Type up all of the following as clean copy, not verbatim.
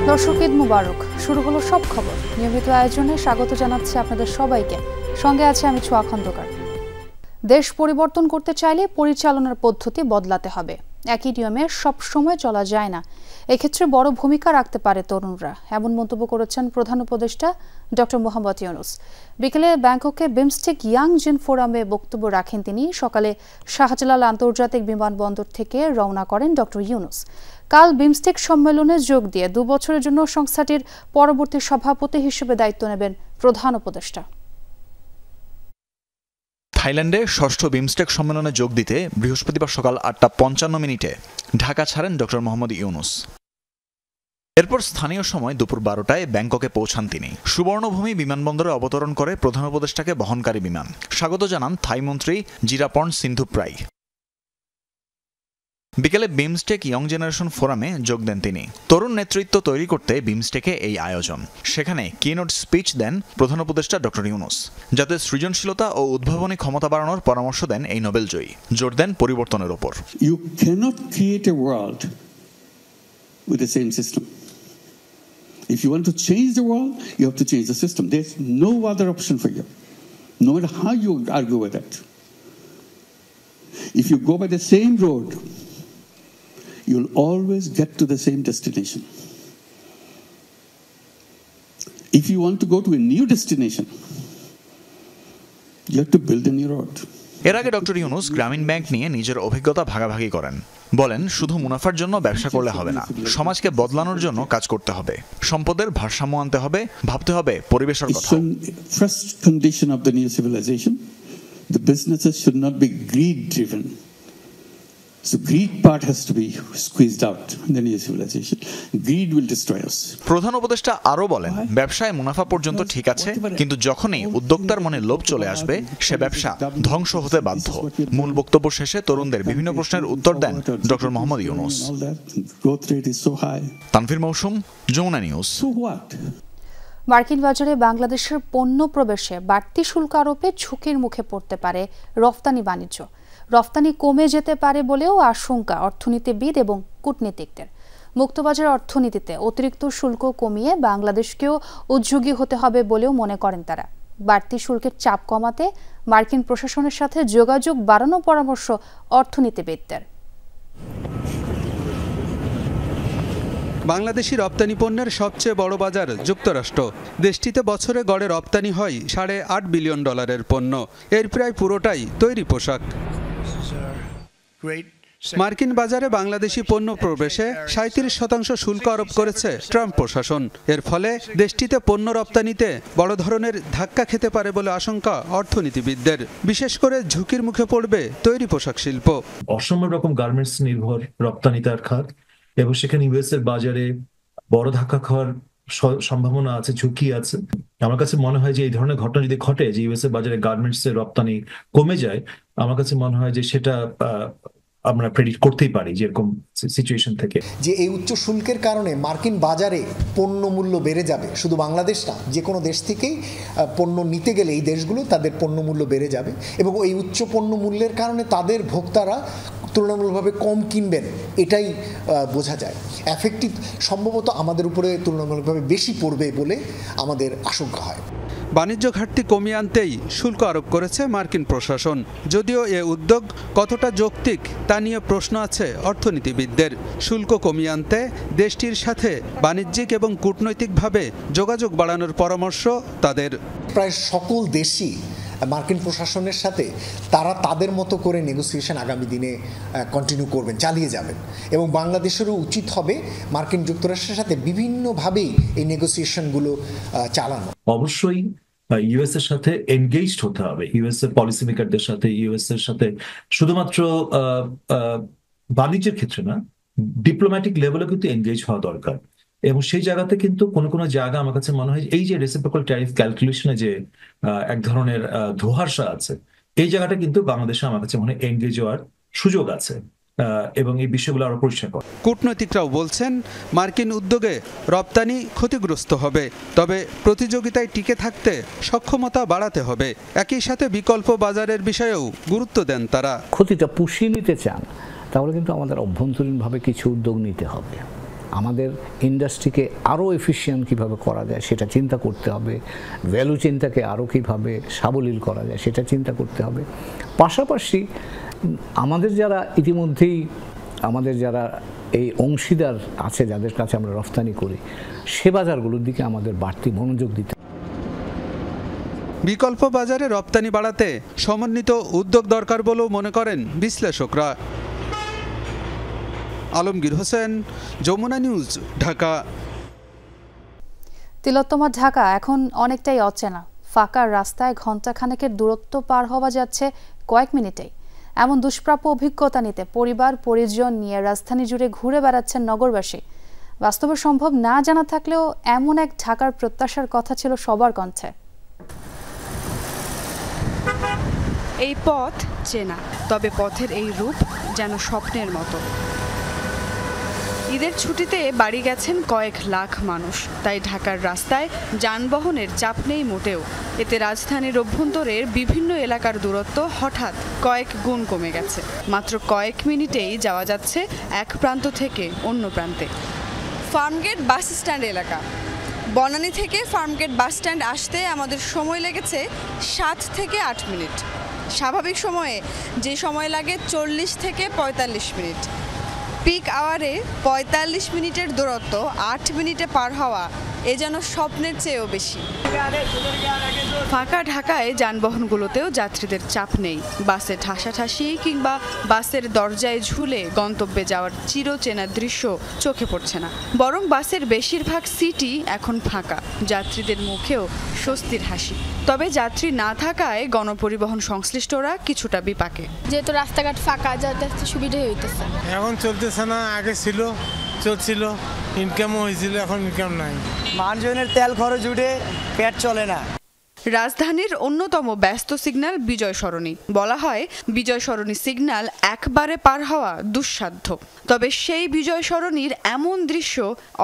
দর্শক, ঈদ মুবারক। শুরু হলো সব খবর। নিয়মিত আয়োজনে স্বাগত জানাচ্ছি আপনাদের সবাইকে। সঙ্গে আছে আমি ছোঁয়া খন্দকার। দেশ পরিবর্তন করতে চাইলে পরিচালনার পদ্ধতি বদলাতে হবে। একই নিয়মে সব সময় চলা যায় না। এক্ষেত্রে বড় ভূমিকা রাখতে পারে তরুণরা, এমন মন্তব্য করেছেন প্রধান উপদেষ্টা ডক্টর মোহাম্মদ ইউনূস। বিকেলে ব্যাংককে বিমস্টেক ইয়াং জেন ফোরামে বক্তব্য রাখেন তিনি। সকালে শাহজালাল আন্তর্জাতিক বিমানবন্দর থেকে রওনা করেন ডক্টর ইউনূস। কাল বিমস্টেক সম্মেলনে যোগ দিয়ে 2 বছরের জন্য সংস্থাটির পরবর্তী সভাপতি হিসেবে দায়িত্ব নেবেন প্রধান উপদেষ্টা। থাইল্যান্ডে ষষ্ঠ বিমস্টেক সম্মেলনে যোগ দিতে বৃহস্পতিবার সকাল 8:55 ঢাকা ছাড়েন ডক্টর মোহাম্মদ ইউনূস। এরপর স্থানীয় সময় দুপুর 12টায় ব্যাংককে পৌঁছান তিনি। সুবর্ণভূমি বিমানবন্দরে অবতরণ করে প্রধান উপদেষ্টাকে বহনকারী বিমান স্বাগত জানান থাই মন্ত্রী জিরাপর্ন সিন্ধুপ্রাই। বিকেলে বিমস্টেক ইয়ং জেনারেশন ফোরামে যোগ দেন তিনি। তরুণ নেতৃত্ব তৈরি করতে বিমস্টেকে এই আয়োজন। সেখানে কিনোট স্পিচ দেন প্রধান উপদেষ্টা ডক্টর ইউনূস। যাতে সৃজনশীলতা ও উদ্ভাবনী ক্ষমতা বাড়ানোর পরামর্শ দেন এই নোবেলজয়ী। জোর দেন পরিবর্তনের ওপর। You cannot create a world with the same system. If you want to change the world, you have to change the system. There's no other option for you, no matter how you argue with it. If you go by the same road, you'll always get to the same destination. If you want to go to a new destination, you have to build a new road. এর আগে doctor Yunus গ্রামীণ bank নিয়ে নিজের অভিজ্ঞতা ভাগাভাগি করেন। বলেন, শুধু মুনাফার জন্য ব্যবসা করলে হবে না, সমাজকে বদলানোর জন্য কাজ করতে হবে। সম্পদের ভারসাম্য আনতে হবে, ভাবতে হবে পরিবেশের কথা। First condition of the new civilization, the businesses should not be greed driven. So greed part has to be squeezed out in the new civilization. Greed will destroy us. প্রধান উপদেষ্টা আরো বলেন, ব্যবসায় মুনাফা পর্যন্ত ঠিক আছে, কিন্তু যখনই উদ্যোক্তার মনে লোভ চলে আসবে, সে ব্যবসা ধ্বংস হতে বাধ্য। মূল বক্তব্য শেষে তরুণদের বিভিন্ন প্রশ্নের উত্তর দেন ডক্টর মোহাম্মদ ইউনূস। তানভীর মৌসুম, যমুনা নিউজ। মার্কিন বাজারে বাংলাদেশের পণ্য প্রবেশে বাড়তি শুল্ক আরোপে ঝুঁকির মুখে পড়তে পারে রফতানি বাণিজ্য। রফতানি কমে যেতে পারে বলেও আশঙ্কা অর্থনীতিবিদ এবং কূটনীতিকদের। মুক্তবাজার অর্থনীতিতে অতিরিক্ত শুল্ক কমিয়ে বাংলাদেশকেও উদ্যোগী হতে হবে বলেও মনে করেন তারা। বাড়তি শুল্কের চাপ কমাতে মার্কিন প্রশাসনের সাথে যোগাযোগ বাড়ানোর পরামর্শ অর্থনীতিবিদদের। বাংলাদেশি রপ্তানি পণ্যের সবচেয়ে বড় বাজার যুক্তরাষ্ট্র। দেশটিতে বছরে গড়ে রপ্তানি হয় $8.5 বিলিয়ন পণ্য। এর প্রায় পুরোটাই তৈরি পোশাক। মার্কিন বাজারে বাংলাদেশি পণ্য প্রবেশে 37% শুল্ক আরোপ করেছে ট্রাম্প প্রশাসন। এর ফলে দেশটিতে পণ্য রপ্তানিতে বড় ধরনের ধাক্কা খেতে পারে বলে আশঙ্কা অর্থনীতিবিদদের। বিশেষ করে ঝুঁকির মুখে পড়বে তৈরি পোশাক শিল্প। অসম্ভব রকম গার্মেন্টস নির্ভর রপ্তানিতার খাত, এবং সেখানে ইউএস এর বাজারে বড় ধাক্কা খাওয়ার সম্ভাবনা আছে, ঝুঁকি আছে। আমার কাছে মনে হয় যে এই ধরনের ঘটনা যদি ঘটে, যে ইউএস এর বাজারে গার্মেন্টস এর রপ্তানি কমে যায়, আমার কাছে মনে হয় যে সেটা আমরা প্রেডিক্ট করতেই পারি যে এরকম সিচুয়েশন থেকে, যে এই উচ্চ শুল্কের কারণে মার্কিন বাজারে পণ্য মূল্য বেড়ে যাবে। শুধু বাংলাদেশ না, যে কোনো দেশ থেকেই পণ্য নিতে গেলে এই দেশগুলো তাদের পণ্য মূল্য বেড়ে যাবে, এবং এই উচ্চ পণ্য মূল্যের কারণে তাদের ভোক্তারা তুলনামূলকভাবে কম কিনবেন, এটাই বোঝা যায়। এফেক্টিভ সম্ভবত আমাদের উপরে তুলনামূলকভাবে বেশি পড়বে বলে আমাদের আশঙ্কা হয়। বাণিজ্য ঘাটতি কমিয়ে আনতেই শুল্ক আরোপ করেছে মার্কিন প্রশাসন। যদিও এ উদ্যোগ কতটা যৌক্তিক তা নিয়ে প্রশ্ন আছে অর্থনীতিবিদদের। শুল্ক কমিয়ে আনতে দেশটির সাথে বাণিজ্যিক এবং কূটনৈতিকভাবে যোগাযোগ বাড়ানোর পরামর্শ তাদের। প্রায় সকল দেশই মার্কিন প্রশাসনের সাথে তারা তাদের মতো করে নেগোসিয়েশন আগামী দিনে কন্টিনিউ করবেন, চালিয়ে যাবেন, এবং বাংলাদেশেরও উচিত হবে মার্কিন যুক্তরাষ্ট্রের সাথে বিভিন্নভাবেই এই নেগোসিয়েশনগুলো চালানো। অবশ্যই ইউএস এর সাথে এনগেজড হতে হবে, ইউএস এর পলিসি মেকারদের সাথে, ইউএস এর সাথে শুধুমাত্র বাণিজ্যের ক্ষেত্রে না, ডিপ্লোম্যাটিক লেভেলে কিন্তু এনগেজ হওয়া দরকার। এবং সেই জায়গাতে কিন্তু কোনো জায়গা আমার কাছে মনে হয় এই যে রেসিপ্রোকাল ট্যারিফ ক্যালকুলেশনে যে এক ধরনের ধোঁয়াশা আছে, এই জায়গাটা কিন্তু বাংলাদেশে আমার কাছে মনে হয় এনগেজ হওয়ার সুযোগ আছে, এবং এই বিষয়গুলো আরো পরিষ্কার করা। কূটনৈতিকরাও বলছেন মার্কিন উদ্যোগে রপ্তানি ক্ষতিগ্রস্ত হবে, তবে প্রতিযোগিতায় টিকে থাকতে সক্ষমতা বাড়াতে হবে। একই সাথে বিকল্প বাজারের বিষয়েও গুরুত্ব দেন তারা। ক্ষতিটা পুষিয়ে নিতে চান, তাহলে কিন্তু আমাদের অভ্যন্তরীণভাবে কিছু উদ্যোগ নিতে হবে। আমাদের ইন্ডাস্ট্রিকে আরও এফিশিয়েন্ট কীভাবে করা যায় সেটা চিন্তা করতে হবে, ভ্যালু চেইনটাকে আরও কীভাবে সাবলীল করা যায় সেটা চিন্তা করতে হবে। পাশাপাশি আমাদের যারা ইতিমধ্যেই আমাদের যারা এই অংশীদার আছে যাদের কাছে আমরা রফতানি করি সে বাজারগুলোর দিকে আমাদের বাড়তি মনোযোগ দিতে। বিকল্প বাজারে রপ্তানি বাড়াতে সমন্বিত উদ্যোগ দরকার বলেও মনে করেন বিশ্লেষকরা। আলমগীর হোসেন, যমুনা নিউজ, ঢাকা। তিলোত্তমা ঢাকা এখন অনেকটাই অচেনা। ফাঁকা রাস্তায় ঘণ্টাখানেকের দূরত্ব পার হওয়া যাচ্ছে কয়েক মিনিটেই। এমন দুষ্প্রাপ্য অভিজ্ঞতা নিতে পরিবার পরিজন নিয়ে রাজধানী জুড়ে ঘুরে বেড়াচ্ছেন নগরবাসী। বাস্তবে সম্ভব না জানা থাকলেও এমন এক ঢাকার প্রত্যাশার কথা ছিল সবার কণ্ঠে। এই পথ চেনা, তবে পথের এই রূপ যেন স্বপ্নের মতো। ঈদের ছুটিতে বাড়ি গেছেন কয়েক লাখ মানুষ, তাই ঢাকার রাস্তায় যানবাহনের চাপ নেই মোটেও। এতে রাজধানীর অভ্যন্তরের বিভিন্ন এলাকার দূরত্ব হঠাৎ কয়েক গুণ কমে গেছে। মাত্র কয়েক মিনিটেই যাওয়া যাচ্ছে এক প্রান্ত থেকে অন্য প্রান্তে। ফার্মগেট বাস স্ট্যান্ড এলাকা। বনানী থেকে ফার্মগেট বাস স্ট্যান্ড আসতে আমাদের সময় লেগেছে 7 থেকে 8 মিনিট। স্বাভাবিক সময়ে যে সময় লাগে 40 থেকে 45 মিনিট। পিক আওয়ারে 45 মিনিটের দূরত্ব 8 মিনিটে পার হওয়া এ যেন স্বপ্নের চেয়েও বেশি। ফাঁকা ঢাকায় যানবাহনগুলোতেও যাত্রীদের চাপ নেই। বাসে ঠাসাঠাসি কিংবা বাসের দরজায় ঝুলে গন্তব্যে যাওয়ার চিরচেনা দৃশ্য চোখে পড়ছে না, বরং বাসের বেশিরভাগ সিটই এখন ফাঁকা। যাত্রীদের মুখেও স্বস্তির হাসি। তবে যাত্রী না থাকায় গণপরিবহন সংশ্লিষ্টরা কিছুটা বিপাকে। যেহেতু রাস্তাঘাট ফাঁকা, যাতায়াতে সুবিধা হইতেছে। এখন চলতেছে না, আগে ছিল, চলছিল, ইনকামও হয়েছিল, এখন ইনকাম নাই। মানুষজনের তেল খরচ উঠে পেট চলে না। রাজধানীর অন্যতম ব্যস্ত সিগন্যাল বিজয় সরণি। বলা হয় বিজয় সরণি সিগন্যাল একবারে পার হওয়া দুঃসাধ্য, তবে সেই বিজয় সরণির এমন দৃশ্য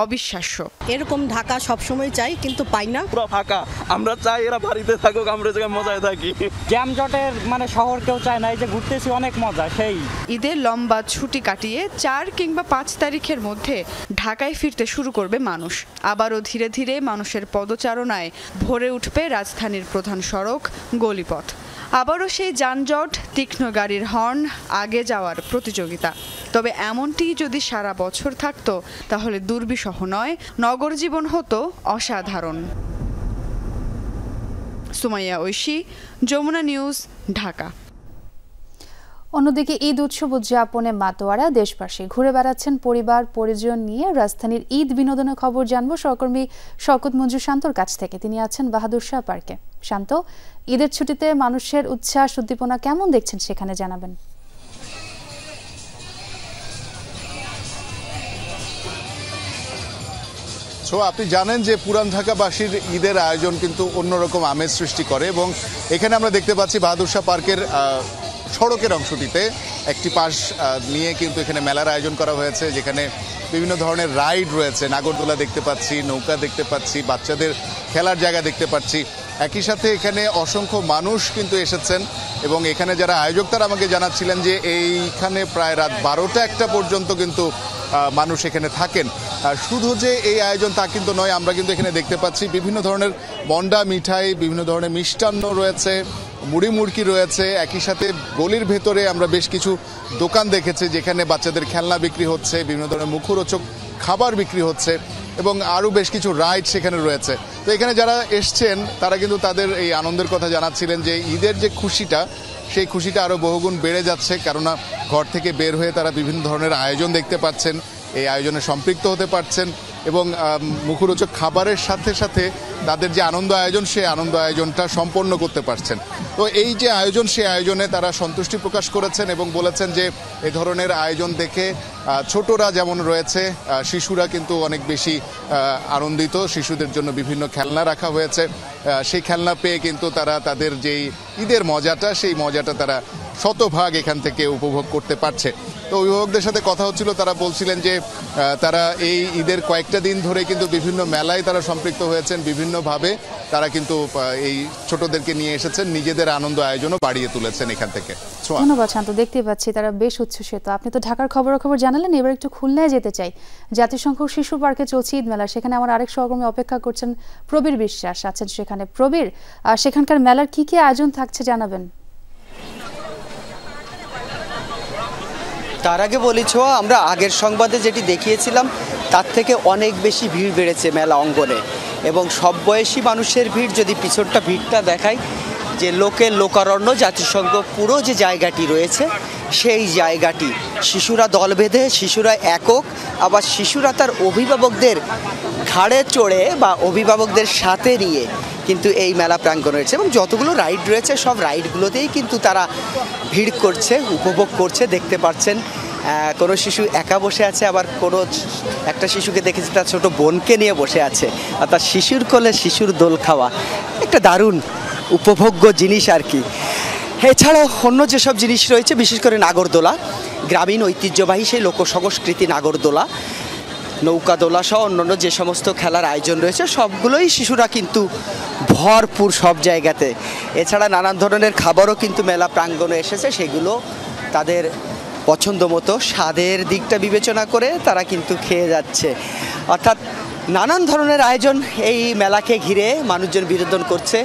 অবিশ্বাস্য। এরকম ঢাকা সবসময় চাই, কিন্তু পাই না, পুরো ফাঁকা। আমরা চাই এরা বাড়িতে থাকুক, আমরা জায়গায় মজায় থাকি। জ্যামজটের শহর কেউ চায় না, এই যে ঘুরতেছি অনেক মজা। সেই ঈদের লম্বা ছুটি কাটিয়ে 4 কিংবা 5 তারিখের মধ্যে ঢাকায় ফিরতে শুরু করবে মানুষ। আবারও ধীরে ধীরে মানুষের পদচারণায় ভরে উঠবে রাজধানীর প্রধান সড়ক, গলিপথ। আবারও সেই যানজট, তীক্ষ্ণ গাড়ির হর্ন, আগে যাওয়ার প্রতিযোগিতা। তবে এমনটি যদি সারা বছর থাকতো তাহলে দুর্বিষহ নয়, নগর জীবন হতো অসাধারণ। সুমাইয়া ঐশী, যমুনা নিউজ, ঢাকা। অন্যদিকে ঈদ উৎসব উদযাপনে মাতোয়ারা দেশবাসী। ঘুরে বেড়াচ্ছেন পরিবার পরিজন নিয়ে। রাজধানীর ঈদ বিনোদনের খবর জানবো সহকর্মী শওকত মঞ্জু শান্তর কাছ থেকে। তিনি আছেন বাহাদুর শাহ পার্কে। শান্ত, ঈদের ছুটিতে মানুষের উচ্ছ্বাস উদ্দীপনা কেমন দেখছেন সেখানে জানাবেন। আপনি জানেন যে পুরান ঢাকাবাসীর ঈদের আয়োজন কিন্তু অন্যরকম আমেজ সৃষ্টি করে, এবং এখানে আমরা দেখতে পাচ্ছি বাহাদুর শাহ পার্কের সড়কের অংশটিতে একটি পাশ নিয়ে কিন্তু এখানে মেলার আয়োজন করা হয়েছে, যেখানে বিভিন্ন ধরনের রাইড রয়েছে। নাগরদোলা দেখতে পাচ্ছি, নৌকা দেখতে পাচ্ছি, বাচ্চাদের খেলার জায়গা দেখতে পাচ্ছি। একই সাথে এখানে অসংখ্য মানুষ কিন্তু এসেছেন, এবং এখানে যারা আয়োজক তারা আমাকে জানাচ্ছিলেন যে এইখানে প্রায় রাত 12টা-1টা পর্যন্ত কিন্তু মানুষ এখানে থাকেন। শুধু যে এই আয়োজন তা কিন্তু নয়, আমরা কিন্তু এখানে দেখতে পাচ্ছি বিভিন্ন ধরনের মন্ডা মিঠাই, বিভিন্ন ধরনের মিষ্টান্ন রয়েছে, মুড়ি মুড়কি রয়েছে। একই সাথে গলির ভেতরে আমরা বেশ কিছু দোকান দেখেছি যেখানে বাচ্চাদের খেলনা বিক্রি হচ্ছে, বিভিন্ন ধরনের মুখরোচক খাবার বিক্রি হচ্ছে, এবং আরও বেশ কিছু রাইড সেখানে রয়েছে। তো এখানে যারা এসছেন তারা কিন্তু তাদের এই আনন্দের কথা জানাচ্ছিলেন যে ঈদের যে খুশিটা, সেই খুশিটা আরও বহুগুণ বেড়ে যাচ্ছে, কেননা ঘর থেকে বের হয়ে তারা বিভিন্ন ধরনের আয়োজন দেখতে পাচ্ছেন, এই আয়োজনে সম্পৃক্ত হতে পারছেন, এবং মুখরোচক খাবারের সাথে সাথে তাদের যে আনন্দ আয়োজন, সেই আনন্দ আয়োজনটা সম্পন্ন করতে পারছেন। তো এই যে আয়োজন, সেই আয়োজনে তারা সন্তুষ্টি প্রকাশ করেছেন এবং বলেছেন যে এই ধরনের আয়োজন দেখে ছোটরা যেমন রয়েছে, শিশুরা কিন্তু অনেক বেশি আনন্দিত। শিশুদের জন্য বিভিন্ন খেলনা রাখা হয়েছে, সেই খেলনা পেয়ে কিন্তু তারা তাদের যেই ঈদের মজাটা, সেই মজাটা তারা শতভাগ এখান থেকে উপভোগ করতে পারছে। তো অভিভাবকদের সাথে কথা হচ্ছিল, তারা বলছিলেন যে তারা এই ঈদের কয়েকটা দিন ধরে কিন্তু বিভিন্ন মেলায় তারা সম্পৃক্ত হয়েছেন, বিভিন্নভাবে তারা কিন্তু এই ছোটদেরকে নিয়ে এসেছেন, নিজেদের আনন্দ আয়োজনও বাড়িয়ে তুলেছেন এখান থেকে। ধন্যবাদ শান্ত, দেখতে পাচ্ছি তারা বেশ উচ্ছ্বসিত। আপনি তো ঢাকার খবর জানালেন, এবার একটু খুলনায় যেতে চাই। জাতিসংঘ শিশু পার্কে চলছে ঈদ মেলা, সেখানে আমার আরেক সহকর্মী অপেক্ষা করছেন, প্রবীর বিশ্বাস আছেন সেখানে। প্রবীর, সেখানকার মেলার কি কি আয়োজন থাকছে জানাবেন। তার আগে বলেছ, আমরা আগের সংবাদে যেটি দেখিয়েছিলাম তার থেকে অনেক বেশি ভিড় বেড়েছে মেলা অঙ্গনে, এবং সব বয়সী মানুষের ভিড়। যদি পিছনটা ভিড়টা দেখায়, যে লোকারণ্য জাতিসংঘ পুরো যে জায়গাটি রয়েছে সেই জায়গাটি, শিশুরা দল বেঁধে, শিশুরা একক, আবার শিশুরা তার অভিভাবকদের ঘাড়ে চড়ে বা অভিভাবকদের সাথে নিয়ে কিন্তু এই মেলা প্রাঙ্গণ রয়েছে, এবং যতগুলো রাইড রয়েছে সব রাইডগুলোতেই কিন্তু তারা ভিড় করছে, উপভোগ করছে। দেখতে পাচ্ছেন কোনো শিশু একা বসে আছে, আবার কোনো একটা শিশুকে দেখেছি তার ছোট বোনকে নিয়ে বসে আছে। অর্থাৎ শিশুর কোলে শিশুর দোল খাওয়া একটা দারুণ উপভোগ্য জিনিস আর কি। এছাড়াও অন্য যেসব জিনিস রয়েছে, বিশেষ করে নাগরদোলা, গ্রামীণ ঐতিহ্যবাহী সেই লোকসংস্কৃতি নাগরদোলা, নৌকাদোলা সহ অন্যান্য যে সমস্ত খেলার আয়োজন রয়েছে সবগুলোই শিশুরা কিন্তু ভরপুর সব জায়গাতে। এছাড়া নানান ধরনের খাবারও কিন্তু মেলা প্রাঙ্গণে এসেছে, সেগুলো তাদের পছন্দ মতো স্বাদের দিকটা বিবেচনা করে তারা কিন্তু খেয়ে যাচ্ছে। অর্থাৎ নানান ধরনের আয়োজন এই মেলাকে ঘিরে মানুষজন বিনোদন করছে।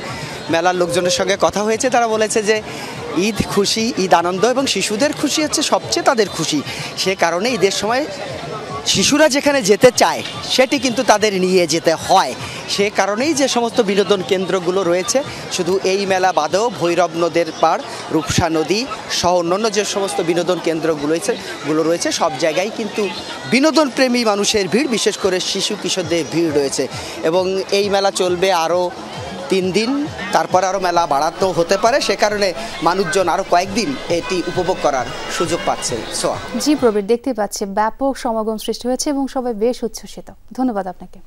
মেলার লোকজনের সঙ্গে কথা হয়েছে, তারা বলেছে যে ঈদ খুশি, ঈদ আনন্দ, এবং শিশুদের খুশি হচ্ছে সবচেয়ে তাদের খুশি। সে কারণে ঈদের সময় শিশুরা যেখানে যেতে চায় সেটি কিন্তু তাদের নিয়ে যেতে হয়। সে কারণেই যে সমস্ত বিনোদন কেন্দ্রগুলো রয়েছে, শুধু এই মেলা বাদেও ভৈরব নদের পাড়, রূপসা নদী সহ অন্যান্য যে সমস্ত বিনোদন কেন্দ্রগুলো রয়েছে সব জায়গায় কিন্তু বিনোদন প্রেমী মানুষের ভিড়, বিশেষ করে শিশু কিশোরদের ভিড় রয়েছে। এবং এই মেলা চলবে আরও 3 দিন, তারপর আরও মেলা বাড়াতেও হতে পারে। সে কারণে মানুষজন আরও কয়েকদিন এটি উপভোগ করার সুযোগ পাচ্ছে। সোয়া। জি প্রবীর, দেখতে পাচ্ছে ব্যাপক সমাগম সৃষ্টি হয়েছে এবং সবাই বেশ উচ্ছ্বসিত। ধন্যবাদ আপনাকে।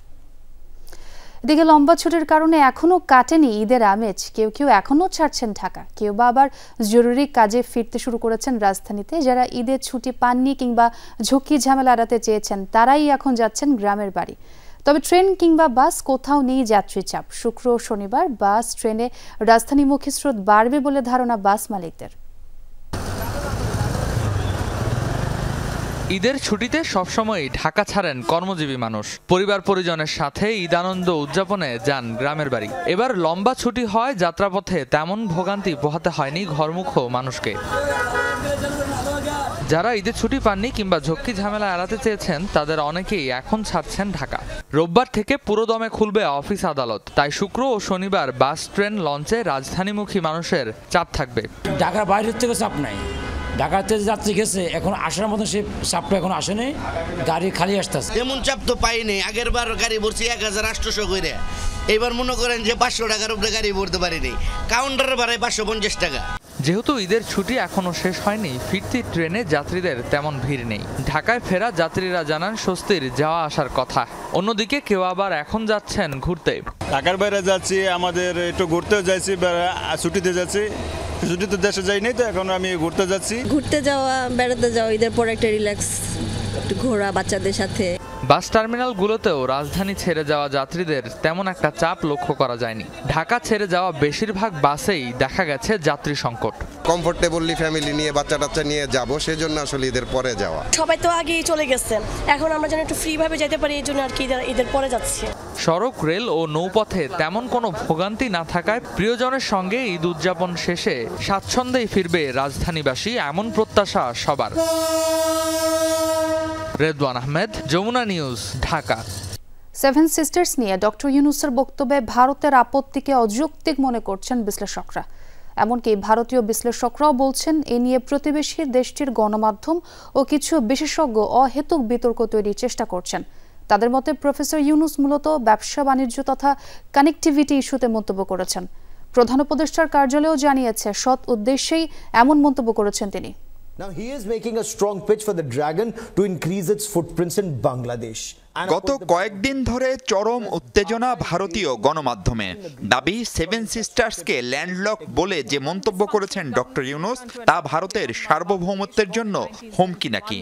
এদিকে লম্বা ছুটির কারণে এখনো কাটেনি ঈদের আমেজ। কেউ কেউ এখনো ছাড়ছেন ঢাকা, কেউ বা আবার জরুরি কাজে ফিরতে শুরু করেছেন রাজধানীতে। যারা ঈদের ছুটি পাননি কিংবা ঝুঁকি ঝামেলা এড়াতে চেয়েছেন তারাই এখন যাচ্ছেন গ্রামের বাড়ি। তবে ট্রেন কিংবা বাস কোথাও নেই যাত্রী চাপ। শুক্র ও শনিবার বাস ট্রেনে রাজধানীমুখী স্রোত বাড়বে বলে ধারণা বাস মালিকদের। ঈদের ছুটিতে সবসময় ঢাকা ছাড়েন কর্মজীবী মানুষ। পরিবার পরিজনের সাথে ঈদ আনন্দ উদযাপনে যান গ্রামের বাড়ি। এবার লম্বা ছুটি হয়, যাত্রাপথে তেমন ভোগান্তি পোহাতে হয়নি ঘরমুখ মানুষকে। যারা ঈদের ছুটি পাননি কিংবা ঝক্কি ঝামেলা এড়াতে চেয়েছেন তাদের অনেকেই এখন ছাড়ছেন ঢাকা। রোববার থেকে পুরোদমে খুলবে অফিস আদালত, তাই শুক্র ও শনিবার বাস ট্রেন লঞ্চে রাজধানীমুখী মানুষের চাপ থাকবে। ঢাকার বাইরের থেকে চাপ নাই, ঢাকাতে যাত্রী গেছে, এখন আসার মতো সে চাপটা এখন আসেনি, গাড়ি খালি আসতেছে। এমন চাপ তো পাইনি, আগের বার গাড়ি ভরছি 1800 করে, এবার মনে করেন যে 500 টাকার উপরে গাড়ি ভরতে পারিনি, কাউন্টারে ভাড়ায় 550 টাকা। যেহেতু ঈদের ছুটি এখনো শেষ হয়নি, ফিরতি ট্রেনে যাত্রীদের তেমন ভিড় নেই। ঢাকায় ফেরা যাত্রীরা জানান স্বস্তির যাওয়া আসার কথা। অন্যদিকে কেউ আবার এখন যাচ্ছেন ঘুরতে। ঢাকার বাইরে যাচ্ছি, আমাদের একটু ঘুরতেও যাচ্ছি, ছুটিতে যাচ্ছি। ছুটিতে দেশে যাইনি, তো এখন আমি ঘুরতে যাচ্ছি। ঘুরতে যাওয়া, বেড়াতে যাওয়া, ঈদের পর একটা রিল্যাক্স, একটু ঘোরা বাচ্চাদের সাথে। বাস টার্মিনালগুলোতেও রাজধানী ছেড়ে যাওয়া যাত্রীদের তেমন একটা চাপ লক্ষ্য করা যায়নি। ঢাকা ছেড়ে যাওয়া বেশিরভাগ বাসেই দেখা গেছে যাত্রী সংকট। কমফোর্টেবলি ফ্যামিলি নিয়ে বাচ্চা টাচ্চা নিয়ে যাব, সেজন্য আসলে ঈদের পরে যাওয়া। সবাই তো আগেই চলে গেছে, এখন আমরা যেন একটু ফ্রি ভাবে যেতে পারি, এই জন্য আর কি ঈদের পরে যাচ্ছি। সড়ক, রেল ও নৌপথে তেমন কোনো ভোগান্তি না থাকায় প্রিয়জনের সঙ্গে ঈদ উদযাপন শেষে স্বাচ্ছন্দ্যেই ফিরবে রাজধানীবাসী, এমন প্রত্যাশা সবার। রেদওয়ান আহমেদ, যমুনা নিউজ, ঢাকা। 7 সিস্টার্স নিয়ে ডক্টর ইউনূসের বক্তব্যে ভারতের আপত্তিকে অযৌক্তিক মনে করছেন বিশ্লেষকরা। এমনকি ভারতীয় বিশ্লেষকরাও বলছেন এ নিয়ে প্রতিবেশী দেশটির গণমাধ্যম ও কিছু বিশেষজ্ঞ অহেতুক বিতর্ক তৈরির চেষ্টা করছেন। তাদের মতে প্রফেসর ইউনূস মূলত ব্যবসা বাণিজ্য তথা কানেক্টিভিটি ইস্যুতে মন্তব্য করেছেন। প্রধান উপদেষ্টার কার্যালয়ও জানিয়েছে সৎ উদ্দেশ্যেই এমন মন্তব্য করেছেন তিনি। Now he is making a strong pitch for the Dragon to increase its footprints in Bangladesh. গত কয়েকদিন ধরে চরম উত্তেজনা ভারতীয় গণমাধ্যমে। দাবি সেভেন সিস্টার্সকে ল্যান্ডলক বলে যে মন্তব্য করেছেন ডক্টর ইউনূস তা ভারতের সার্বভৌমত্বের জন্য হুমকি নাকি।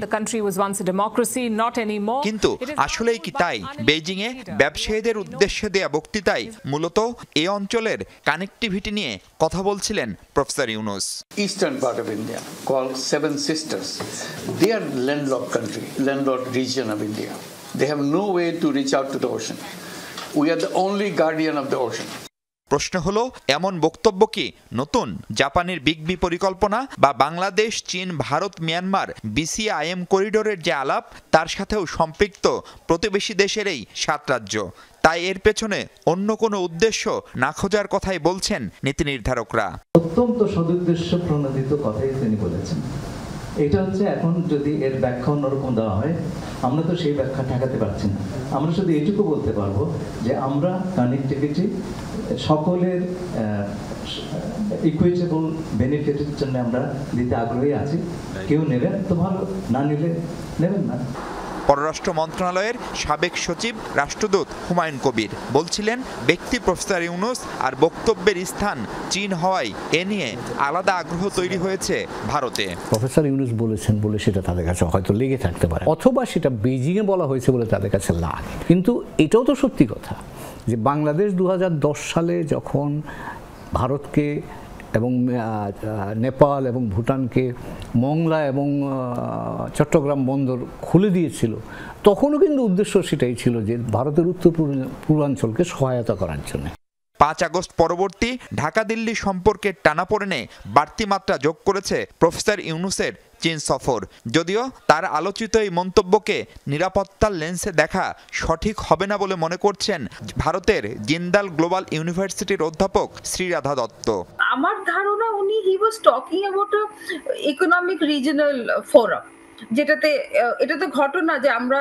কিন্তু আসলেই কি তাই? বেইজিংয়ে ব্যবসায়ীদের উদ্দেশ্যে দেয়া বক্তৃতায় মূলত এই অঞ্চলের কানেক্টিভিটি নিয়ে কথা বলছিলেন professor Yunus. Eastern part of India called Seven Sisters, they are landlocked country, landlocked region of India. They have no way to reach out to the ocean. We are the only guardian of the ocean. প্রশ্ন হলো, এমন বক্তব্য কি নতুন? জাপানের বিগবি পরিকল্পনা বা বাংলাদেশ, চীন, ভারত, মিয়ানমার BCIM করিডোরের যে আলাপ তার সাথেও সম্পৃক্ত প্রতিবেশী দেশের এই 7 রাজ্য। তাই এর পেছনে অন্য কোনো উদ্দেশ্য না খোঁজার কথাই বলছেন নীতি নির্ধারকরা। অত্যন্ত সদুদ্দেশ্য প্রণোদিত কথাই তিনি বলেছেন। এটা হচ্ছে এখন যদি এর ব্যাখ্যা অন্যরকম দেওয়া হয়, আমরা তো সেই ব্যাখ্যা ঠেকাতে পারছি না। আমরা শুধু এটুকু বলতে পারবো যে আমরা কানেক্টিভিটি সকলের ইকুইটেবল বেনিফিটের জন্য আমরা দিতে আগ্রহী আছি। কেউ নেবেন তো ভালো, না নিলে নেবেন না। পররাষ্ট্র মন্ত্রণালয়ের সাবেক সচিব রাষ্ট্রদূত হুমায়ুন কবির বলছিলেন, ব্যক্তি প্রফেসর ইউনূস আর বক্তব্যের স্থান চীন হওয়ায় এ নিয়ে আলাদা আগ্রহ তৈরি হয়েছে ভারতে। প্রফেসর ইউনূস বলেছেন বলে সেটা তাদের কাছে হয়তো লেগে থাকতে পারে, অথবা সেটা বেইজিংয়ে বলা হয়েছে বলে তাদের কাছে লাগে। কিন্তু এটাও তো সত্যি কথা যে বাংলাদেশ 2010 সালে যখন ভারতকে এবং নেপাল এবং ভুটানকে মংলা এবং চট্টগ্রাম বন্দর খুলে দিয়েছিল, তখনও কিন্তু উদ্দেশ্য সেটাই ছিল যে ভারতের উত্তর পূর্বাঞ্চলকে সহায়তা করার জন্য। 5 আগস্ট পরবর্তী ঢাকা দিল্লি সম্পর্কের টানাপোড়েনে বাড়তি মাত্রা যোগ করেছে প্রফেসর ইউনূসের চীন সফর। যদিও তার আলোচিত এই মন্তব্যকে নিরাপত্তার লেন্সে দেখা সঠিক হবে না বলে মনে করছেন ভারতের জিন্দাল গ্লোবাল ইউনিভার্সিটির অধ্যাপক শ্রীরাধা দত্ত। আমার ধারণা উনি he was talking about economic regional forum, যেটাতে এটা তো ঘটনা যে আমরা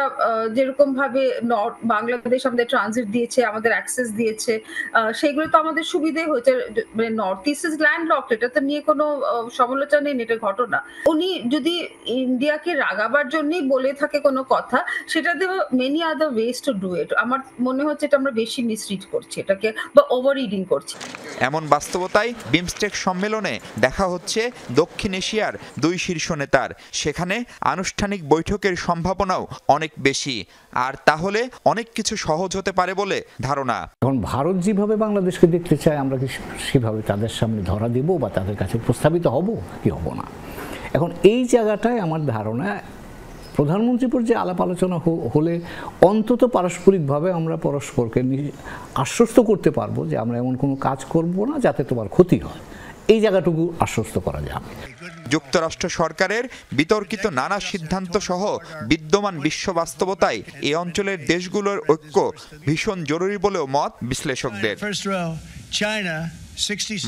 যেরকম ভাবে নর্থ বাংলাদেশ আমাদের ট্রানজিট দিয়েছে, আমাদের অ্যাক্সেস দিয়েছে, সেগুলো তো আমাদের সুবিধে হয়েছে। মানে নর্থ ইস্ট ইজ ল্যান্ডলকড, এটা তো নিয়ে কোনো সমালোচনা নেই, এটা ঘটনা। উনি যদি ইন্ডিয়াকে রাগাবার জন্যই বলে থাকে কোনো কথা, সেটা দেওয়া many other ways to do it. আমার মনে হচ্ছে এটা আমরা বেশি মিসরিড করছি এটাকে, বা ওভার রিডিং করছি। এমন বাস্তবতায় বিমস্টেক সম্মেলনে দেখা হচ্ছে দক্ষিণ এশিয়ার 2 শীর্ষ নেতার। সেখানে আনুষ্ঠানিক বৈঠকের সম্ভাবনাও অনেক বেশি, আর তাহলে অনেক কিছু সহজ হতে পারে বলে ধারণা। এখন ভারত যেভাবে বাংলাদেশকে দেখতে চায়, আমরা কি সেভাবে তাদের সামনে ধরা দেব বা তাদের কাছে প্রস্তাবিত হব কি হব না? এখন এই জায়গাটায় আমার ধারণা প্রধানমন্ত্রী পর্যায়ে আলাপ আলোচনা হলে অন্তত পারস্পরিকভাবে আমরা পরস্পরকে আশ্বস্ত করতে পারবো যে আমরা এমন কোনো কাজ করব না যাতে তোমার ক্ষতি হয়। এই জায়গাটুকু আশ্বস্ত করা যাবে। যুক্তরাষ্ট্র সরকারের বিতর্কিত নানা সিদ্ধান্ত সহ বিদ্যমান বিশ্ব বাস্তবতায় এই অঞ্চলের দেশগুলোর ঐক্য ভীষণ জরুরি বলেও মত বিশ্লেষকদের।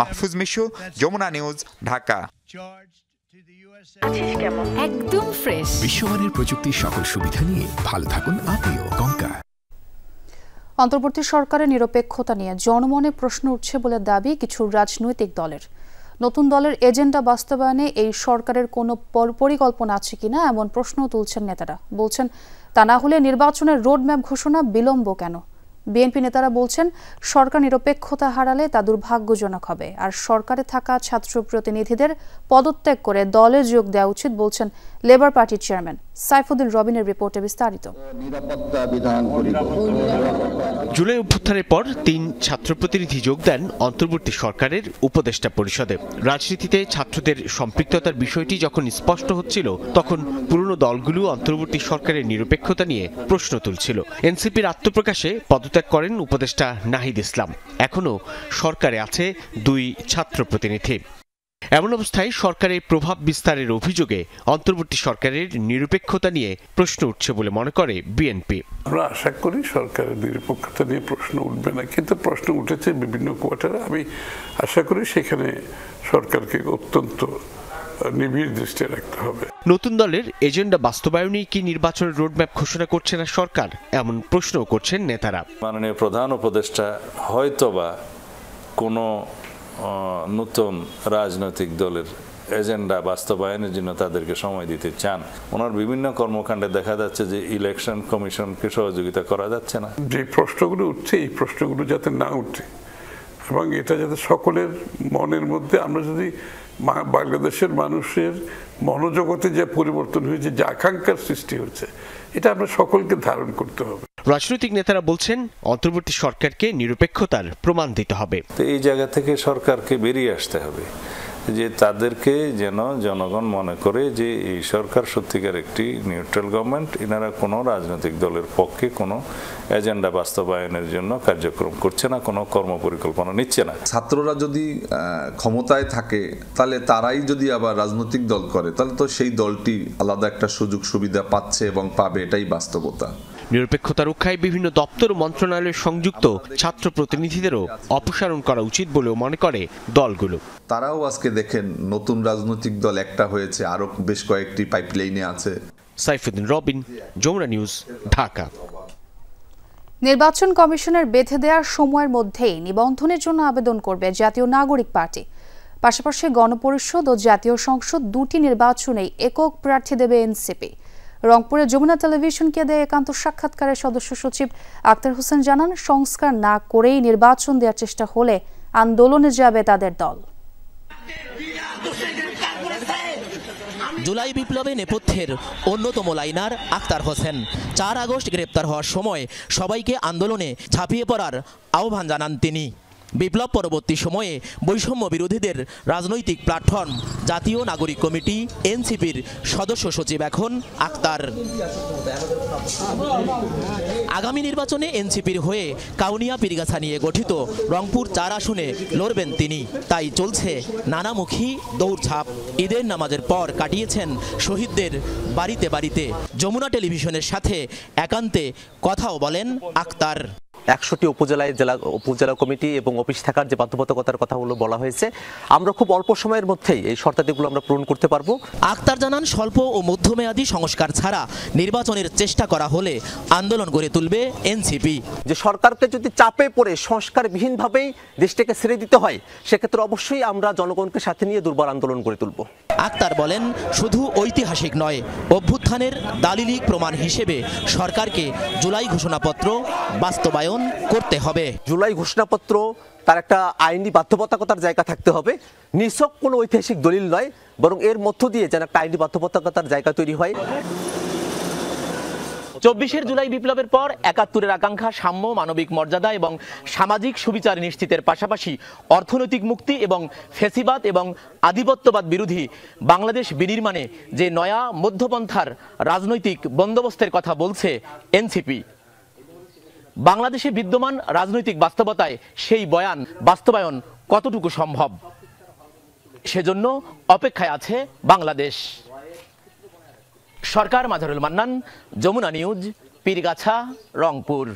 মাহফুজ মিশু, যমুনা নিউজ, ঢাকা। একদম ফ্রেশ বিশ্বমানের প্রযুক্তির সকল সুবিধা নিয়ে ভালো থাকুন আপনিও। কঙ্কা। অন্তর্বর্তী সরকারের নিরপেক্ষতা নিয়ে জনমনে প্রশ্ন উঠছে বলে দাবি কিছু রাজনৈতিক দলের। নতুন দলের এজেন্ডা বাস্তবায়নে এই সরকারের কোনো পরিকল্পনা আছে কিনা এমন প্রশ্ন তুলছেন নেতারা। বলছেন তা না হলে নির্বাচনের রোডম্যাপ ঘোষণা বিলম্ব কেন? বিএনপি নেতারা বলছেন সরকার নিরপেক্ষতা হারালে তা দুর্ভাগ্যজনক হবে, আর সরকারে থাকা ছাত্র প্রতিনিধিদের পদত্যাগ করে দলে যোগ দেওয়া উচিত বলছেন লেবার পার্টির চেয়ারম্যান সাইফুদ্দিন রবিনের রিপোর্টে বিস্তারিত। জুলাই অভ্যুত্থানের পর 3 ছাত্র প্রতিনিধি যোগ দেন অন্তর্বর্তী সরকারের উপদেষ্টা পরিষদে। রাজনীতিতে ছাত্রদের সম্পৃক্ততার বিষয়টি যখন স্পষ্ট হচ্ছিল, তখন পুরনো দলগুলো অন্তর্বর্তী সরকারের নিরপেক্ষতা নিয়ে প্রশ্ন তুলছিল। এনসিপির আত্মপ্রকাশে পদত্যাগ করেন উপদেষ্টা নাহিদ ইসলাম। এখনও সরকারে আছে 2 ছাত্র প্রতিনিধি। এমন অবস্থায় সরকারের প্রভাব বিস্তারের অভিযোগে অন্তর্বর্তী সরকারের নিরপেক্ষতা নিয়ে প্রশ্ন উঠছে বলে মনে করে বিএনপি। আমরা আশা করি সরকারের নিরপেক্ষতা নিয়ে প্রশ্ন উঠবে না, কিন্তু প্রশ্ন উঠেছে বিভিন্ন কোয়ার্টারে। আমি আশা করি সেখানে সরকারকে অত্যন্ত নিবিড় দৃষ্টি রাখতে হবে। নতুন দলের এজেন্ডা বাস্তবায়নে কি নির্বাচনের রোডম্যাপ ঘোষণা করছে না সরকার, এমন প্রশ্ন করছেন নেতারা। মাননীয় প্রধান উপদেষ্টা হয়তোবা কোনো নতুন রাজনৈতিক দলের এজেন্ডা বাস্তবায়নের জন্য তাদেরকে সময় দিতে চান। ওনার বিভিন্ন কর্মকাণ্ডে দেখা যাচ্ছে যে ইলেকশন কমিশনকে সহযোগিতা করা যাচ্ছে না। যে প্রশ্নগুলো উঠছে এই প্রশ্নগুলো যাতে না উঠে এবং এটা যাতে সকলের মনের মধ্যে, আমরা যদি বাংলাদেশের মানুষের মনোজগতে যে পরিবর্তন হয়েছে, যে আকাঙ্ক্ষার সৃষ্টি হচ্ছে, এটা আমরা সকলকে ধারণ করতে হবে। রাজনৈতিক নেতারা বলছেন অন্তর্বর্তী সরকারকে নিরপেক্ষতার প্রমাণ দিতে হবে। তো এই জায়গা থেকে সরকারকে বেরিয়ে আসতে হবে, যে তাদেরকে যেন জনগণ মনে করে যে এই সরকার সত্যিকার একটি নিউট্রাল গভর্নমেন্ট, এনারা কোনো রাজনৈতিক দলের পক্ষে কোনো এজেন্ডা বাস্তবায়নের জন্য কার্যক্রম করছে না, কোনো কর্মপরিকল্পনা নিচ্ছে না। ছাত্ররা যদি ক্ষমতায় থাকে তাহলে তারাই যদি আবার রাজনৈতিক দল করে তাহলে তো সেই দলটি আলাদা একটা সুযোগ সুবিধা পাচ্ছে এবং পাবে, এটাই বাস্তবতা। নিরপেক্ষতা রক্ষায় বিভিন্ন দপ্তর ও মন্ত্রণালয়ের সংযুক্ত ছাত্র প্রতিনিধিদেরও অপসারণ করা উচিত বলেও মনে করে দলগুলো। তারাও আজকে দেখেন নতুন রাজনৈতিক দল একটা হয়েছে, আরো বেশ কয়েকটি পাইপলাইনে আছে। সাইফুদ্দিন রবিন, যমুনা নিউজ, ঢাকা। নির্বাচন কমিশনের বেঁধে দেওয়ার সময়ের মধ্যেই নিবন্ধনের জন্য আবেদন করবে জাতীয় নাগরিক পার্টি। পাশাপাশি গণপরিষদ ও জাতীয় সংসদ দুটি নির্বাচনেই একক প্রার্থী দেবে এনসিপি। রংপুরে যমুনা টেলিভিশনকে দেয়া একান্ত সাক্ষাৎকারে সদস্য সচিব আক্তার হোসেন জানান, সংস্কার না করেই নির্বাচন দেওয়ার চেষ্টা হলে আন্দোলনে যাবে তাদের দল। জুলাই বিপ্লবে নেপথ্যের অন্যতম লাইনার আক্তার হোসেন 4 আগস্ট গ্রেপ্তার হওয়ার সময় সবাইকে আন্দোলনে ঝাঁপিয়ে পড়ার আহ্বান জানান তিনি। বিপ্লব পরবর্তী সময়ে বৈষম্য বিরোধীদের রাজনৈতিক প্ল্যাটফর্ম জাতীয় নাগরিক কমিটি এনসিপির সদস্য সচিব এখন আক্তার। আগামী নির্বাচনে এনসিপির হয়ে কাউনিয়া পীরগাছা নিয়ে গঠিত রংপুর 4 আসনে লড়বেন তিনি। তাই চলছে নানামুখী দৌড়ঝাঁপ। ঈদের নামাজের পর কাটিয়েছেন শহীদদের বাড়িতে বাড়িতে। যমুনা টেলিভিশনের সাথে একান্তে কথাও বলেন আক্তার। 100টি উপজেলায় উপজেলা কমিটি এবং অফিস থাকার যে বাধ্যবাধকতার কথাগুলো বলা হয়েছে, আমরা খুব অল্প সময়ের মধ্যেই এই শর্তাদিগুলো আমরা পূরণ করতে পারবো। আক্তার জানান, স্বল্প ও মধ্যমেয়াদী সংস্কার ছাড়া নির্বাচনের চেষ্টা করা হলে আন্দোলন গড়ে তুলবে এনসিপি। যে সরকারকে যদি চাপে পড়ে সংস্কারবিহীনভাবেই দেশটাকে ছেড়ে দিতে হয়, সেক্ষেত্রে অবশ্যই আমরা জনগণকে সাথে নিয়ে দুর্বার আন্দোলন গড়ে তুলব। আক্তার বলেন, শুধু ঐতিহাসিক নয়, অভ্যুত্থানের দালিলিক প্রমাণ হিসেবে সরকারকে জুলাই ঘোষণাপত্র বাস্তবায়ন করতে হবে। জুলাই ঘোষণাপত্র তার একটা আইনি বাধ্যবাধকতার জায়গা থাকতে হবে, নিছক কোনো ঐতিহাসিক দলিল নয়, বরং এর মধ্য দিয়ে যেন একটা আইনি বাধ্যবাধকতার জায়গা তৈরি হয়। 24 জুলাই বিপ্লবের পর 71-এর আকাঙ্ক্ষা সাম্য, মানবিক মর্যাদা এবং সামাজিক সুবিচার নিশ্চিতের পাশাপাশি অর্থনৈতিক মুক্তি এবং ফ্যাসিবাদ এবং আধিপত্যবাদ বিরোধী বাংলাদেশ বিনির্মাণে যে নয়া মধ্যপন্থার রাজনৈতিক বন্দোবস্তের কথা বলছে এনসিপি, বাংলাদেশে বিদ্যমান রাজনৈতিক বাস্তবতায় সেই বয়ান বাস্তবায়ন কতটুকু সম্ভব, সেজন্য অপেক্ষায় আছে বাংলাদেশ। সরকার, মাঝারুল মান্নান, যমুনা নিউজ, পীরগাছা, রংপুর।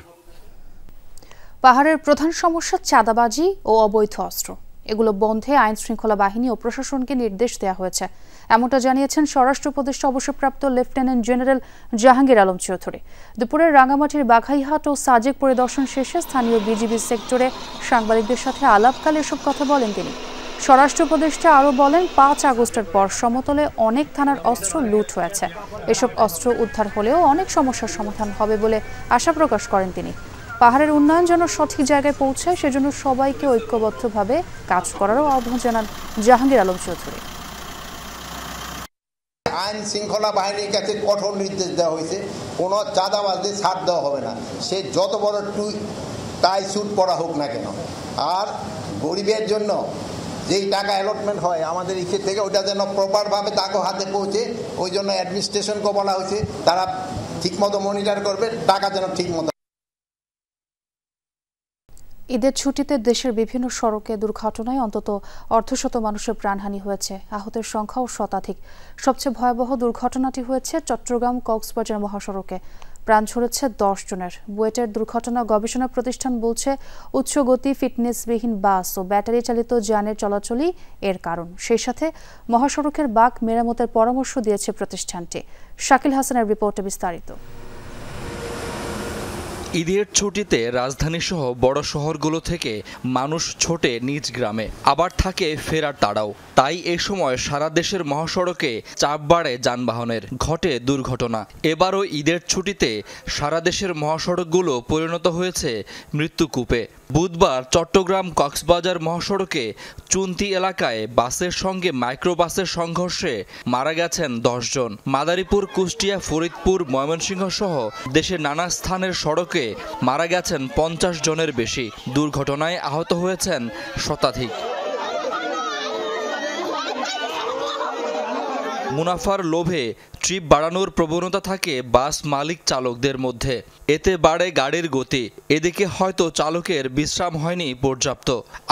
পাহাড়ের প্রধান সমস্যা চাঁদাবাজি ও অবৈধ অস্ত্র। এগুলো বন্ধে আইন শৃঙ্খলা বাহিনী ও প্রশাসনকে নির্দেশ দেওয়া হয়েছে, এমনটা জানিয়েছেন স্বরাষ্ট্র উপদেষ্টা অবসরপ্রাপ্ত লেফটেন্যান্ট জেনারেল জাহাঙ্গীর আলম চৌধুরী। দুপুরে রাঙামাটির বাঘাইহাট ও সাজেক পরিদর্শন শেষে স্থানীয় বিজিবি সেক্টরে সাংবাদিকদের সাথে আলাপকালে এসব কথা বলেন তিনি। স্বরাষ্ট্র উপদেষ্টা আরও বলেন, 5 আগস্টের পর সমতলে অনেক থানার অস্ত্র লুট হয়েছে। এসব অস্ত্র উদ্ধার হলেও অনেক সমস্যার সমাধান হবে বলে আশা প্রকাশ করেন তিনি। পাহাড়ের উন্নয়ন যেন সঠিক জায়গায় পৌঁছায়, সেজন্য সবাইকে ঐক্যবদ্ধভাবে কাজ করারও আহ্বান জানান জাহাঙ্গীর আলম চৌধুরী। আইন শৃঙ্খলা বাহিনীর কাছে কঠোর নির্দেশ দেওয়া হয়েছে, কোনো চাঁদাবাজদের ছাড় দেওয়া হবে না, সে যত বড় টাই স্যুট পরা হোক না কেন। আর গরিবের জন্য যেই টাকা অ্যালটমেন্ট হয় আমাদের ইচ্ছে থেকে, ওইটা যেন প্রপারভাবে তাকে হাতে পৌঁছে, ওই জন্য অ্যাডমিনিস্ট্রেশনকে বলা হয়েছে তারা ঠিকমতো মনিটর করবে, টাকা যেন ঠিকমতো। ঈদের ছুটিতে দেশের বিভিন্ন সড়কে দুর্ঘটনায় অন্তত 1/2 মানুষের প্রাণহানি হয়েছে, আহতের সংখ্যাও শতাধিক। সবচেয়ে ভয়াবহ দুর্ঘটনাটি হয়েছে চট্টগ্রাম কক্সবাজার মহাসড়কে, প্রাণ ঝরেছে 10 জনের। বুয়েটের দুর্ঘটনা গবেষণা প্রতিষ্ঠান বলছে, উচ্চ গতি ফিটনেসবিহীন বাস ও ব্যাটারি চালিত যানের চলাচলই এর কারণ। সেই সাথে মহাসড়কের বাঁক মেরামতের পরামর্শ দিয়েছে প্রতিষ্ঠানটি। শাকিল হাসানের রিপোর্টে বিস্তারিত। ঈদের ছুটিতে রাজধানী সহ বড় শহরগুলো থেকে মানুষ ছোটে নিজ গ্রামে, আবার থাকে ফেরার তাড়াও। তাই এ সময় সারা দেশের মহাসড়কে চাপ বাড়ে যানবাহনের, ঘটে দুর্ঘটনা। এবারও ঈদের ছুটিতে সারা দেশের মহাসড়কগুলো পরিণত হয়েছে মৃত্যুকূপে। বুধবার চট্টগ্রাম কক্সবাজার মহাসড়কে চুন্তি এলাকায় বাসের সঙ্গে মাইক্রোবাসের সংঘর্ষে মারা গেছেন 10 জন। মাদারীপুর, কুষ্টিয়া, ফরিদপুর, ময়মনসিংহ সহ দেশের নানা স্থানের সড়কে মারা গেছেন 50 জনের বেশি। দুর্ঘটনায় আহত হয়েছেন শতাধিক। মুনাফার লোভে ট্রিপ বাড়ানোর প্রবণতা থাকে বাস মালিক চালকদের মধ্যে। এতে বাড়ে গাড়ির গতি। এদিকে হয়তো চালকের বিশ্রাম হয়নি পর্যাপ্ত,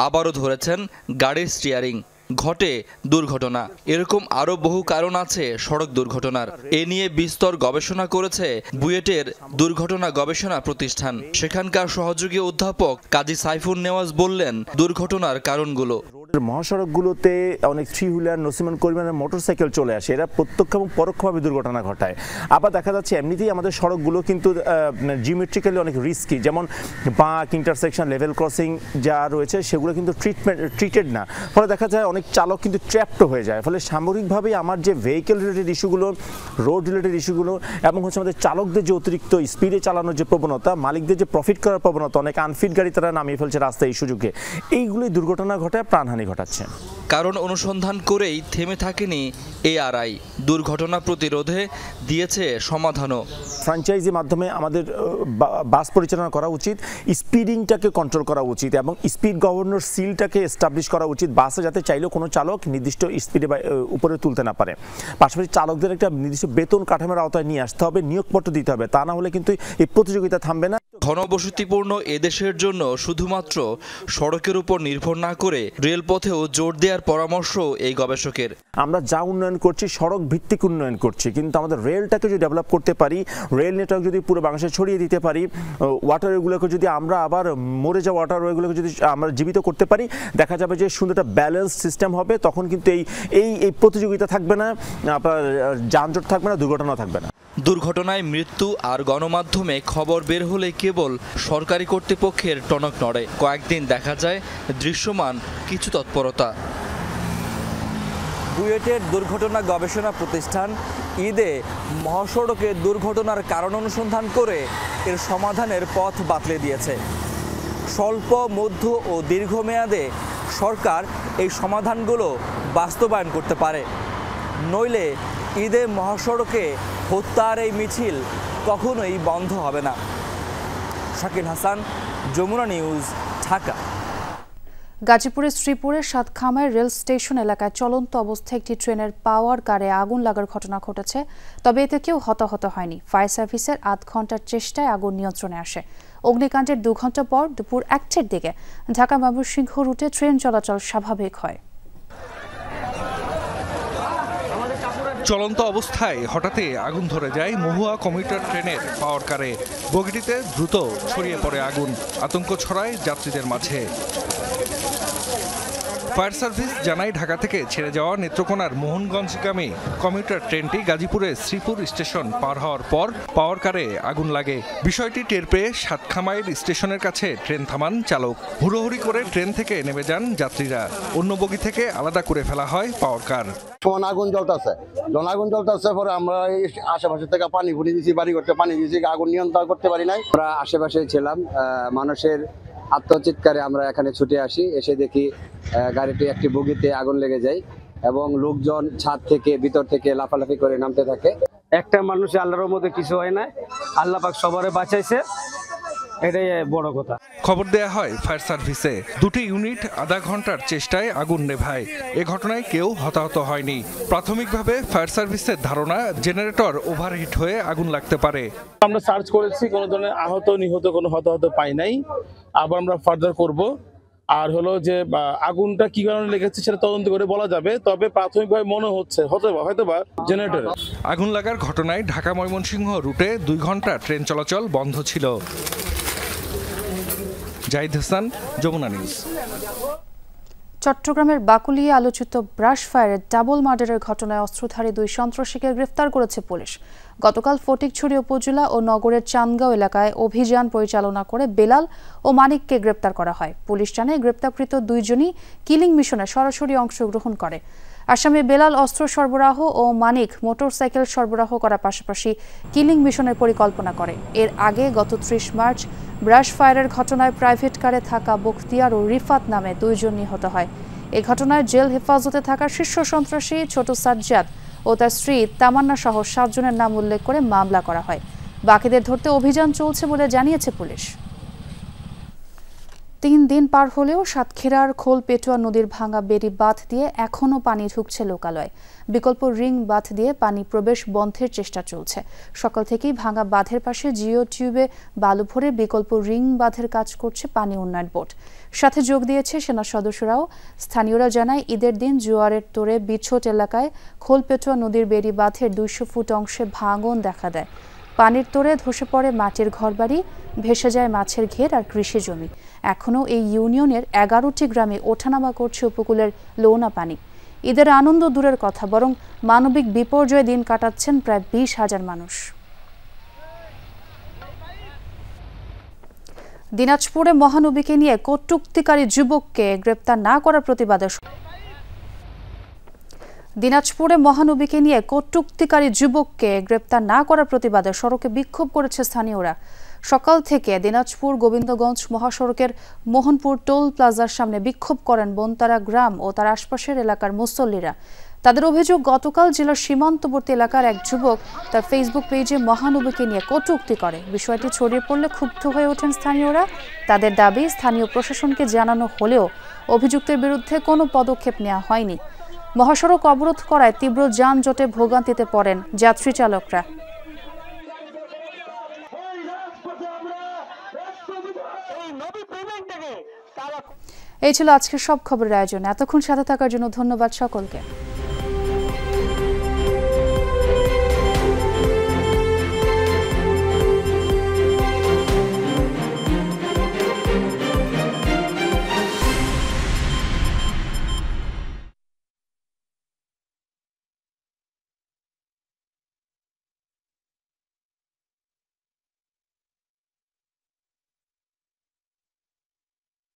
আবারও ধরেছেন গাড়ির স্টিয়ারিং, ঘটে দুর্ঘটনা। এরকম আরও বহু কারণ আছে সড়ক দুর্ঘটনার। এ নিয়ে বিস্তর গবেষণা করেছে বুয়েটের দুর্ঘটনা গবেষণা প্রতিষ্ঠান। সেখানকার সহযোগী অধ্যাপক কাজী সাইফুন নেওয়াজ বললেন, দুর্ঘটনার কারণগুলো। মহাসড়কগুলোতে অনেক থ্রি হুইলার, নসিমান করিমানের মোটরসাইকেল চলে আসে, এরা প্রত্যক্ষ এবং পরোক্ষভাবে দুর্ঘটনা ঘটায়। আবার দেখা যাচ্ছে এমনিতেই আমাদের সড়কগুলো কিন্তু জিওমেট্রিক্যালি অনেক রিস্কি, যেমন বাঁক, ইন্টারসেকশন, লেভেল ক্রসিং যা রয়েছে সেগুলো কিন্তু ট্রিটেড না। ফলে দেখা যায় অনেক চালক কিন্তু ট্র্যাপড হয়ে যায়। ফলে সামগ্রিকভাবেই আমার যে ভেহিকেল রিলেটেড ইস্যুগুলো, রোড রিলেটেড ইস্যুগুলো এবং হচ্ছে আমাদের চালকদের যে অতিরিক্ত স্পিডে চালানোর যে প্রবণতা, মালিকদের যে প্রফিট করার প্রবণতা, অনেক আনফিট গাড়ি তারা নামিয়ে ফেলছে রাস্তায় এই সুযোগে, এইগুলোই দুর্ঘটনা ঘটায়, প্রাণহানি ঘটাচ্ছে। কারণ অনুসন্ধান করেই থেমে থাকেনি এআরআই, দুর্ঘটনা প্রতিরোধে দিয়েছে সমাধানও। ফ্র্যাঞ্চাইজির মাধ্যমে আমাদের বাস পরিচালনা করা উচিত, স্পিডিংটাকে কন্ট্রোল করা উচিত এবং স্পিড গভর্নর সিলটাকে এস্টাবলিশ করা উচিত, বাসে যাতে চাইলেও কোনো চালক নির্দিষ্ট স্পিডে উপরে তুলতে না পারে। পাশাপাশি চালকদের একটা নির্দিষ্ট বেতন কাঠামোর আওতায় নিয়ে আসতে হবে, নিয়োগপত্র দিতে হবে, তা না হলে কিন্তু এই প্রতিযোগিতা থামবে না। ঘনবসতিপূর্ণ এদেশের জন্য শুধুমাত্র সড়কের উপর নির্ভর না করে রেলপথেও জোর দেওয়ার পরামর্শ এই গবেষকের। আমরা যা উন্নয়ন করছি সড়ক ভিত্তিক উন্নয়ন করছি, কিন্তু আমাদের রেলটাকে যদি ডেভেলপ করতে পারি, রেল নেটওয়ার্ক যদি পুরো বাংলাদেশে ছড়িয়ে দিতে পারি, ওয়াটারওয়েগুলোকে যদি আমরা আবার মরে যাওয়া ওয়াটারওয়েগুলোকে যদি আমরা জীবিত করতে পারি, দেখা যাবে যে সুন্দর একটা ব্যালেন্স সিস্টেম হবে। তখন কিন্তু এই প্রতিযোগিতা থাকবে না, আপনার যানজট থাকবে না, দুর্ঘটনা থাকবে না। দুর্ঘটনায় মৃত্যু আর গণমাধ্যমে খবর বের হলে কেবল সরকারি কর্তৃপক্ষের টনক নড়ে। কয়েকদিন দেখা যায় দৃশ্যমান কিছু তৎপরতা। বুয়েটের দুর্ঘটনা গবেষণা প্রতিষ্ঠান ঈদে মহাসড়কে দুর্ঘটনার কারণ অনুসন্ধান করে এর সমাধানের পথ বাতলে দিয়েছে। স্বল্প, মধ্য ও দীর্ঘমেয়াদে সরকার এই সমাধানগুলো বাস্তবায়ন করতে পারে, নইলে ঈদে মহাসড়কে হত্যার এই মিছিল কখনোই বন্ধ হবে না। শাকিল হাসান, যমুনা নিউজ, ঢাকা। গাজীপুরের শ্রীপুরের সাতখামায় রেল স্টেশন এলাকায় চলন্ত অবস্থায় একটি ট্রেনের পাওয়ার কারে আগুন লাগার ঘটনা ঘটেছে, তবে এতে কেউ হতাহত হয়নি। ফায়ার সার্ভিসের 8 ঘন্টার চেষ্টায় আগুন নিয়ন্ত্রণে আসে। অগ্নিকাণ্ডের 2 ঘন্টা পর দুপুর 1টার দিকে ঢাকা ময়মনসিংহ রুটে ট্রেন চলাচল স্বাভাবিক হয়। চলন্ত অবস্থায় হঠাৎই আগুন ধরে যায় মহুয়া কমিউটার ট্রেনের পাওয়ার কারে। বগিটিতে দ্রুত ছড়িয়ে পড়ে আগুন, আতঙ্ক ছড়ায় যাত্রীদের মাঝে। ফায়ার সার্ভিস জানায়, ঢাকা থেকে ছেড়ে যাওয়া নেত্রকোনার মোহনগঞ্জগামী কমিউটার ট্রেনটি গাজীপুরের শ্রীপুর স্টেশন পার হওয়ার পর পাওয়ার কারে আগুন লাগে। বিষয়টি টের পেয়ে সাতখামাইল স্টেশনের কাছে ট্রেন থামান চালক। হুড়োহুড়ি করে ট্রেন থেকে নেমে যান যাত্রীরা। অন্য বগি থেকে আলাদা করে ফেলা হয় পাওয়ার কার। আগুন জ্বলতেছে, আগুন জ্বলতেছে পরে আমরা আশেপাশে থেকে পানি ভরে দিয়েছি, বাড়ি করতে পানি দিয়েছি, আগুন নিয়ন্ত্রণ করতে পারি নাই। আমরা আশেপাশে ছিলাম, মানুষের আত্মচিৎকারে আমরা এখানে ছুটে আসি। এসে দেখি গাড়িটি একটি বগিতে আগুন লেগে যায় এবং লোকজন ছাদ থেকে ভিতর থেকে লাফালাফি করে নামতে থাকে। একটা মানুষ আল্লাহর মধ্যে কিছু হয় না, আল্লাহ পাক সবারে বাঁচাইছে, এটাই বড় কথা। খবর দেয়া হয় ফায়ার সার্ভিসে। 2টি ইউনিট আধা ঘন্টার চেষ্টায় আগুন নেভায়। এ ঘটনায় কেউ হতাহত হয়নি। প্রাথমিকভাবে ফায়ার সার্ভিসের ধারণা জেনারেটর ওভারহিট হয়ে আগুন লাগতে পারে। আমরা সার্চ করেছি, কোনো ধরনের আহত নিহত কোনো হতাহত পাই নাই। আবার আমরা ফার্দার করব। আর হলো যে আগুনটা কি কারণে লেগেছে সেটা তদন্ত করে বলা যাবে, তবে প্রাথমিকভাবে মনে হচ্ছে হয়তোবা জেনারেটর। আগুন লাগার ঘটনায় ঢাকা ময়মনসিংহ রুটে 2 ঘন্টা ট্রেন চলাচল বন্ধ ছিল। জাহিদ হাসান, যমুনা নিউজ। চট্টগ্রামের বাকুলিয়ে আলোচিত ব্রাশ ফায়ারের ডাবল মার্ডারের ঘটনায় অস্ত্রধারী 2 সন্ত্রাসীকে গ্রেফতার করেছে পুলিশ। গতকাল ফটিকছড়ি উপজেলা ও নগরের চান্দগাঁও এলাকায় অভিযান পরিচালনা করে বেলাল ও মানিককে গ্রেফতার করা হয়। পুলিশ জানায় গ্রেফতারকৃত 2 জনই কিলিং মিশনে সরাসরি অংশগ্রহণ করে। আসামি বেলাল অস্ত্র সরবরাহ ও মানিক মোটরসাইকেল সরবরাহ করার পাশাপাশি কিলিং মিশনের পরিকল্পনা করে। এর আগে গত 30 মার্চ ব্রাশ ফায়ারের ঘটনায় প্রাইভেট কারে থাকা বখতিয়ার ও রিফাত নামে 2 জন নিহত হয়। এই ঘটনায় জেল হেফাজতে থাকা শীর্ষ সন্ত্রাসী ছোট সাজ্জাদ ও তার স্ত্রী তামান্না সহ 7 জনের নাম উল্লেখ করে মামলা করা হয়। বাকিদের ধরতে অভিযান চলছে বলে জানিয়েছে পুলিশ। 3 দিন পার হলেও সাতক্ষীরার খোলপেটুয়া নদীর ভাঙা বেড়ি বাঁধ দিয়ে এখনও পানি ঢুকছে লোকালয়ে। বিকল্প রিং বাঁধ দিয়ে পানি প্রবেশ বন্ধের চেষ্টা চলছে। সকাল থেকেই ভাঙা বাঁধের পাশে জিও টিউবে বালু ভরে বিকল্প রিং বাঁধের কাজ করছে পানি উন্নয়ন বোর্ড। সাথে যোগ দিয়েছে সেনা সদস্যরাও। স্থানীয়রা জানায় ঈদের দিন জোয়ারের তোড়ে বিছোট এলাকায় খোলপেটুয়া নদীর বেড়ি বাঁধের 200 ফুট অংশে ভাঙন দেখা দেয়। পানির তোড়ে ধসে পড়ে মাটির ঘরবাড়ি, ভেসে যায় মাছের ঘের আর কৃষি জমি। এখনও এই ইউনিয়নের 11টি গ্রামে ওঠানামা করছে উপকূলের লোনা পানি। ঈদের আনন্দ দূরের কথা, বরং মানবিক বিপর্যয়ে দিন কাটাচ্ছেন প্রায় 20,000 মানুষ। দিনাজপুরে মহানবীকে নিয়ে কটূক্তিকারী যুবককে গ্রেপ্তার না করার প্রতিবাদে সড়কে বিক্ষোভ করেছে স্থানীয়রা। সকাল থেকে দিনাজপুর গোবিন্দগঞ্জ মহাসড়কের মোহনপুর টোল প্লাজার সামনে বিক্ষোভ করেন বনতারা গ্রাম ও তার আশপাশের এলাকার মুসল্লিরা। তাদের অভিযোগ, গতকাল জেলার সীমান্তবর্তী এলাকার এক যুবক তার ফেসবুক পেজে মহানবীকে নিয়ে কটূক্তি করে। বিষয়টি ছড়িয়ে পড়লে ক্ষুব্ধ হয়ে ওঠেন স্থানীয়রা। তাদের দাবি, স্থানীয় প্রশাসনকে জানানো হলেও অভিযুক্তের বিরুদ্ধে কোনো পদক্ষেপ নেওয়া হয়নি। মহাসড়ক অবরোধ করায় তীব্র যানজটে ভোগান্তিতে পড়েন যাত্রী চালকরা। এই ছিল আজকের সব খবরের আয়োজন। এতক্ষণ সাথে থাকার জন্য ধন্যবাদ সকলকে।